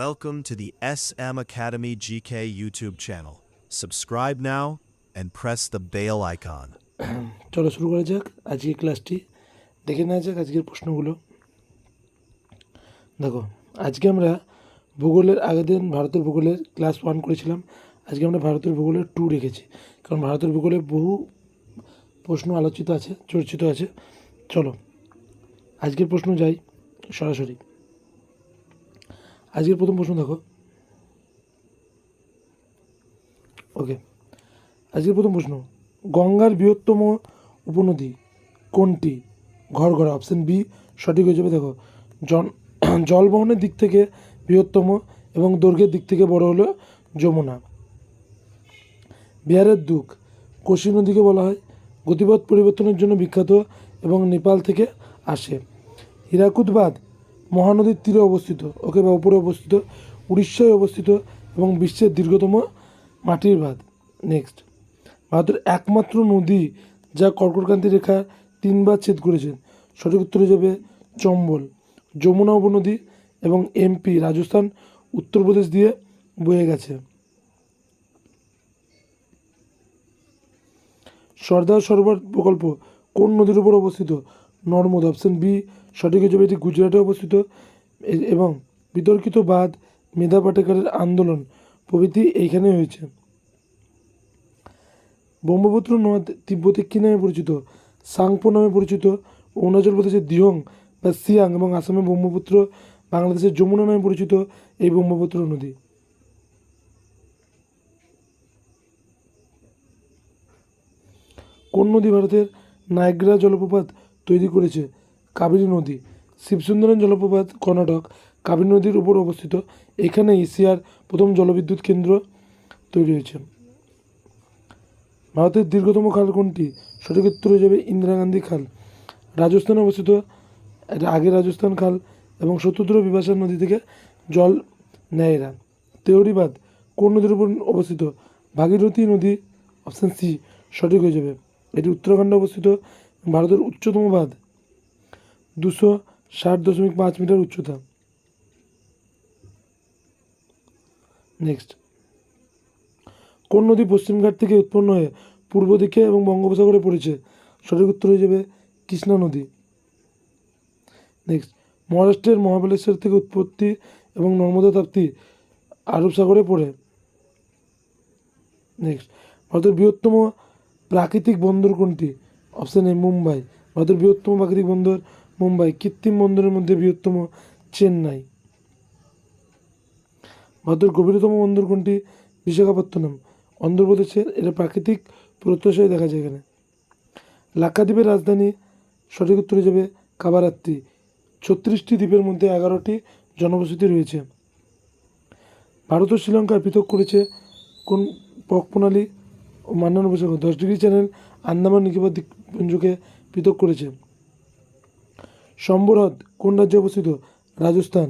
Welcome to the SM Academy GK YouTube channel. Subscribe now and press the bell icon. চলো শুরু করা যাক আজকের ক্লাসটি। দেখে নেওয়া যাক আজকের প্রশ্নগুলো। দেখো, আজকে আমরা ভূগোলের আগের দিন ভারতের ভূগোলের ক্লাস 1 করেছিলাম। আজকে আমরা ভারতের ভূগোলের 2 রেখেছি, কারণ ভারতের ভূগোলে বহু প্রশ্ন আলোচিত আছে, চর্চিত আছে। চলো আজকের প্রশ্ন যাই সরাসরি। আজকের প্রথম প্রশ্ন দেখো। ওকে, আজকের প্রথম প্রশ্ন, গঙ্গার বৃহত্তম উপনদী কোনটি? ঘরঘরা। অপশান বি সঠিক হয়ে যাবে। দেখো, জল বহনের দিক থেকে বৃহত্তম এবং দৈর্ঘ্যের দিক থেকে বড় হলো যমুনা। বিহারের দুঃখ কোশি নদীকে বলা হয় গতিপথ পরিবর্তনের জন্য বিখ্যাত এবং নেপাল থেকে আসে। হীরাকুদ বাঁধ মহানদীর তীরে অবস্থিত, ওকে, বা উপরে অবস্থিত, উড়িষ্যায় অবস্থিত এবং বিশ্বের দীর্ঘতম মাটির বাঁধ। নেক্সট, ভারতের একমাত্র নদী যা কর্কটক্রান্তি রেখা 3বার ছেদ করেছে। সঠিক উত্তর হয়ে যাবে চম্বল। যমুনা উপনদী এবং এমপি, রাজস্থান, উত্তরপ্রদেশ দিয়ে বয়ে গেছে। সর্দার সরোবর প্রকল্প কোন নদীর উপর অবস্থিত? নর্মদা। অপশান বি সঠিক হয়ে যাবে, এটি গুজরাটে অবস্থিত। এবং বিতর্কিত বাঁধ, মেধা পাটেকারের আন্দোলন প্রভৃতি এইখানে হয়েছে। ব্রহ্মপুত্র নদ তিব্বতে কী নামে পরিচিত? সাংপো নামে পরিচিত। অরুণাচল প্রদেশের দিহং বা সিয়াং এবং আসামের ব্রহ্মপুত্র, বাংলাদেশের যমুনা নামে পরিচিত এই ব্রহ্মপুত্র নদী। কোন নদী ভারতের নায়াগ্রা জলপ্রপাত তৈরি করেছে? কাবেরী নদী। শিবসুন্দরম জলপ্রপাত কর্ণাটক, কাবেরী নদীর উপর অবস্থিত। এখানে এশিয়ার প্রথম জলবিদ্যুৎ কেন্দ্র তৈরি হয়েছে। ভারতের দীর্ঘতম খাল কোনটি? সঠিক উত্তর হয়ে যাবে ইন্দিরা গান্ধী খাল। রাজস্থানে অবস্থিত, এটা আগে রাজস্থান খাল, এবং শতদ্র বিপাশা নদী থেকে জল নেয় এরা। তেওরি বাঁধ কোন নদীর উপর অবস্থিত? ভাগীরথী নদী। অপশান সি সঠিক হয়ে যাবে, এটি উত্তরাখণ্ডে অবস্থিত। ভারতের উচ্চতম বাঁধ 260.5 মিটার উচ্চতা। নেক্সট, কোন নদী পশ্চিমঘাট থেকে উৎপন্ন হয়ে পূর্ব দিকে এবং বঙ্গোপসাগরে পড়েছে? সঠিক উত্তর হয়ে যাবে কৃষ্ণা নদী। নেক্সট, মহারাষ্ট্রের মহাবালেশ্বর থেকে উৎপত্তি এবং নর্মদা তাপ্তি আরব সাগরে পড়ে। নেক্সট, ভারতের বৃহত্তম প্রাকৃতিক বন্দর কোনটি? Option A Mumbai. ভারতের বৃহত্তম প্রাকৃতিক বন্দর মুম্বাই। কৃত্রিম বন্দরের মধ্যে বৃহত্তম চেন্নাই। ভারতের গভীরতম বন্দর কোনটি? বিশাখাপত্তনম, অন্ধ্রপ্রদেশের। এটা প্রাকৃতিক প্রত্যশায় দেখা যায় এখানে। লাক্ষাদ্বীপের রাজধানী? সঠিক উত্তর হয়ে যাবে কাবারাত্রি। 36টি দ্বীপের মধ্যে 11টি জনবসতি রয়েছে। ভারত ও শ্রীলঙ্কার পৃথক করেছে কোন পক প্রণালী ও মান্নান উপসাগর? 10 ডিগ্রি চ্যানেল আন্দামান নিকোবর দ্বীপপুঞ্জকে পৃথক করেছে। সম্বর হ্রদ কোন রাজ্যে অবস্থিত? রাজস্থান।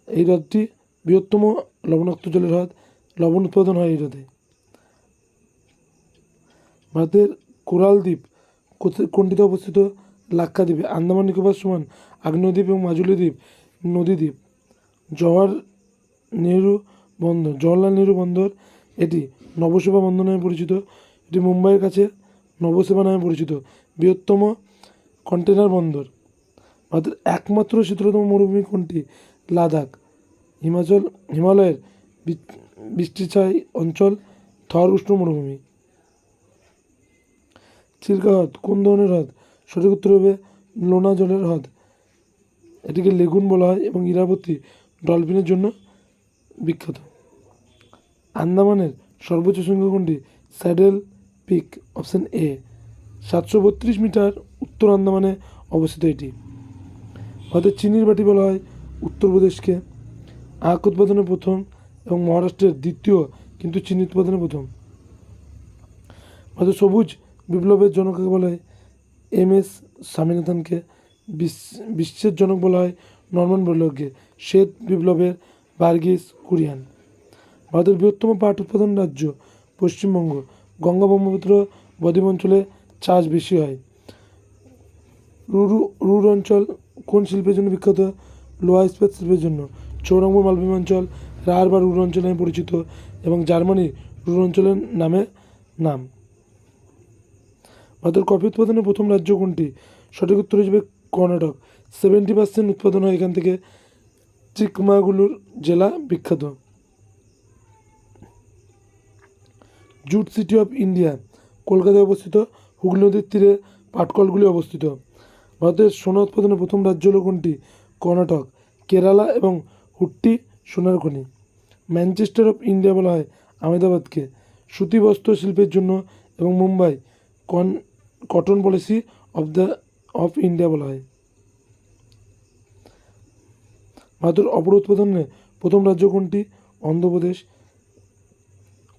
এই হ্রদটি বৃহত্তম লবণাক্ত জলের হ্রদ, লবণ উৎপাদন হয় এই হ্রদে। ভারতের কোরাল দ্বীপ কোনটিতে অবস্থিত? লাক্ষাদ্বীপে। আন্দামান নিকোবর সমান আগ্নেয়দ্বীপ এবং মাজুলি দ্বীপ নদীদ্বীপ। জওয়াহরলাল নেহরু বন্দর, এটি নবসেবা বন্দর নামে পরিচিত। এটি মুম্বাইয়ের কাছে নবসেবা নামে পরিচিত। বৃহত্তম কন্টেনার বন্দর। ভারতের একমাত্র শীতলতম মরুভূমি কোনটি? লাদাখ। হিমালয়ের বৃষ্টিছাই অঞ্চল, থর উষ্ণ মরুভূমি। চিল্কা হ্রদ কোন ধরনের হ্রদ? সঠিক উত্তর হবে লোনা জলের হ্রদ। এটিকে লেগুন বলা হয় এবং ইরাবতী ডলফিনের জন্য বিখ্যাত। আন্দামানের সর্বোচ্চ শৃঙ্গ কোনটি? Saddle peak. Option A 732 metre উত্তর আন্দামানে অবস্থিত এটি। ভারতের চিনির বাটি বলা হয় উত্তরপ্রদেশকে। আখ উৎপাদনে প্রথম এবং মহারাষ্ট্রের দ্বিতীয়, কিন্তু চিনি উৎপাদনে প্রথম। ভারতের সবুজ বিপ্লবের জনক বলা হয় MS স্বামীনাথনকে। বিশ্বের জনক বলা হয় নরম্যান বোরলগকে। শ্বেত বিপ্লবের ভার্গিস কুরিয়ান। ভারতের বৃহত্তম পাট উৎপাদন রাজ্য পশ্চিমবঙ্গ। গঙ্গা ব্রহ্মপুত্র বদ্বীপ অঞ্চলে চাষ বেশি হয়। রুর অঞ্চল কোন শিল্পের জন্য বিখ্যাত? লোহা ইস্পাত শিল্পের জন্য। চৌরঙ্গ মালভূমি অঞ্চল রাঢ় বা রুর অঞ্চল নামে পরিচিত এবং জার্মানির রুর অঞ্চলের নাম। ভারতের কফি উৎপাদনের প্রথম রাজ্য কোনটি? সঠিক উত্তর হিসেবে কর্ণাটক। 70% উৎপাদন হয় এখান থেকে। চিকমাগলুর জেলা বিখ্যাত। জুট সিটি অফ ইন্ডিয়া কলকাতায় অবস্থিত। হুগলি নদীর তীরে পাটকলগুলি অবস্থিত। ভারতের সোনা উৎপাদনের প্রথম রাজ্য হল কোনটি? কর্ণাটক। কেরালা এবং হুট্টি সোনার খনি। ম্যানচেস্টার অফ ইন্ডিয়া বলা হয় আহমেদাবাদকে। সুতি বস্ত্র শিল্পের জন্য এবং Mumbai cotton policy of India বলা হয়। ভারতের অপর উৎপাদনে প্রথম রাজ্য কোনটি? অন্ধ্রপ্রদেশ।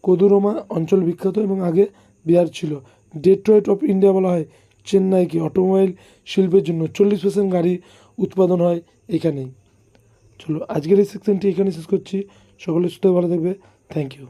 কদুরমা অঞ্চল বিখ্যাত এবং আগে বিহার ছিল। ডেট্রয়েট অফ ইন্ডিয়া বলা হয় চেন্নাইকে অটোমোবাইল শিল্পের জন্য। 40% গাড়ি উৎপাদন হয় এখানেই। চলো আজকের এই সেকশনটি এখানে শেষ করছি। সকলে সুস্থ ভালো থাকবে। Thank you.